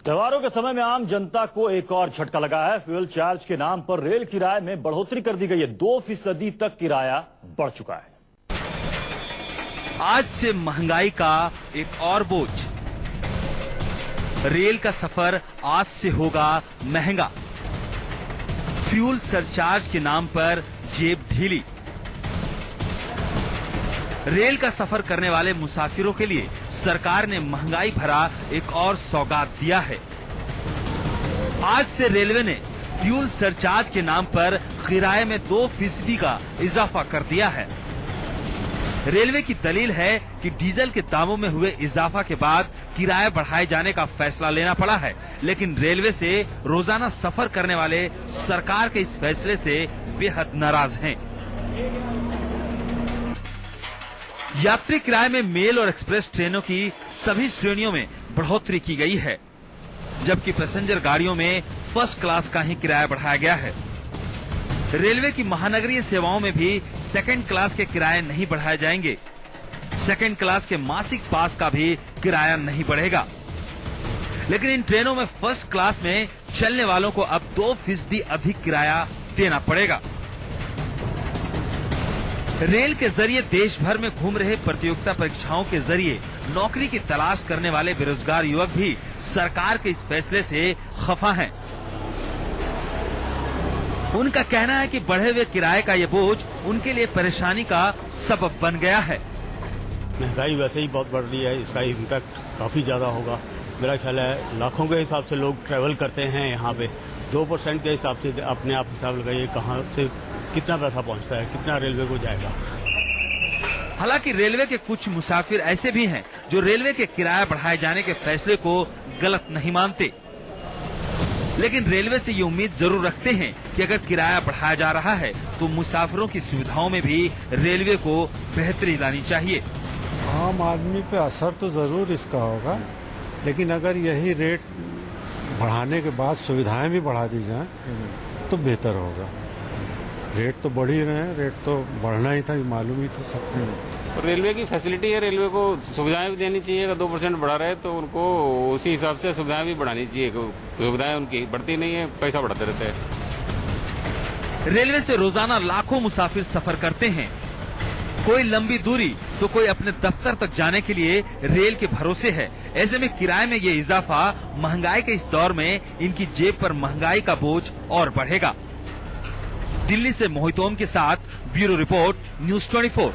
त्योहारों के समय में आम जनता को एक और झटका लगा है। फ्यूल चार्ज के नाम पर रेल किराए में बढ़ोतरी कर दी गई है। 2% तक किराया बढ़ चुका है। आज से महंगाई का एक और बोझ। रेल का सफर आज से होगा महंगा। फ्यूल सरचार्ज के नाम पर जेब ढीली। रेल का सफर करने वाले मुसाफिरों के लिए सरकार ने महंगाई भरा एक और सौगात दिया है। आज से रेलवे ने फ्यूल सरचार्ज के नाम पर किराए में 2% का इजाफा कर दिया है। रेलवे की दलील है कि डीजल के दामों में हुए इजाफा के बाद किराया बढ़ाए जाने का फैसला लेना पड़ा है, लेकिन रेलवे से रोजाना सफर करने वाले सरकार के इस फैसले से बेहद नाराज हैं। यात्री किराए में मेल और एक्सप्रेस ट्रेनों की सभी श्रेणियों में बढ़ोतरी की गई है, जबकि पैसेंजर गाड़ियों में फर्स्ट क्लास का ही किराया बढ़ाया गया है। रेलवे की महानगरीय सेवाओं में भी सेकंड क्लास के किराए नहीं बढ़ाए जाएंगे। सेकंड क्लास के मासिक पास का भी किराया नहीं बढ़ेगा, लेकिन इन ट्रेनों में फर्स्ट क्लास में चलने वालों को अब 2% अधिक किराया देना पड़ेगा। रेल के जरिए देश भर में घूम रहे प्रतियोगिता परीक्षाओं के जरिए नौकरी की तलाश करने वाले बेरोजगार युवक भी सरकार के इस फैसले से खफा हैं। उनका कहना है कि बढ़े हुए किराए का ये बोझ उनके लिए परेशानी का सबब बन गया है। महंगाई वैसे ही बहुत बढ़ रही है, इसका इम्पैक्ट काफी ज्यादा होगा। मेरा ख्याल है लाखों के हिसाब से लोग ट्रेवल करते हैं यहाँ पे। 2% के हिसाब से अपने आप हिसाब लगाइए कहाँ से कितना पैसा पहुँचता है, कितना रेलवे को जाएगा। हालांकि रेलवे के कुछ मुसाफिर ऐसे भी हैं जो रेलवे के किराया बढ़ाए जाने के फैसले को गलत नहीं मानते, लेकिन रेलवे से ये उम्मीद जरूर रखते हैं कि अगर किराया बढ़ाया जा रहा है तो मुसाफिरों की सुविधाओं में भी रेलवे को बेहतरी लानी चाहिए। आम आदमी पे असर तो जरूर इसका होगा, लेकिन अगर यही रेट बढ़ाने के बाद सुविधाएं भी बढ़ा दी जाएं तो बेहतर होगा। रेट तो बढ़ ही रहे हैं, रेट तो बढ़ना ही था, मालूम ही था सबको। रेलवे की फैसिलिटी है, रेलवे को सुविधाएं भी देनी चाहिए। अगर 2% बढ़ा रहे तो उनको उसी हिसाब से सुविधाएं भी बढ़ानी चाहिए। सुविधाएं उनकी बढ़ती नहीं है, पैसा बढ़ाते रहते हैं। रेलवे से रोजाना लाखों मुसाफिर सफर करते हैं, कोई लंबी दूरी तो कोई अपने दफ्तर तक जाने के लिए रेल के भरोसे है। ऐसे में किराए में ये इजाफा महंगाई के इस दौर में इनकी जेब पर महंगाई का बोझ और बढ़ेगा। दिल्ली से मोहित ओम के साथ ब्यूरो रिपोर्ट, न्यूज़ 24।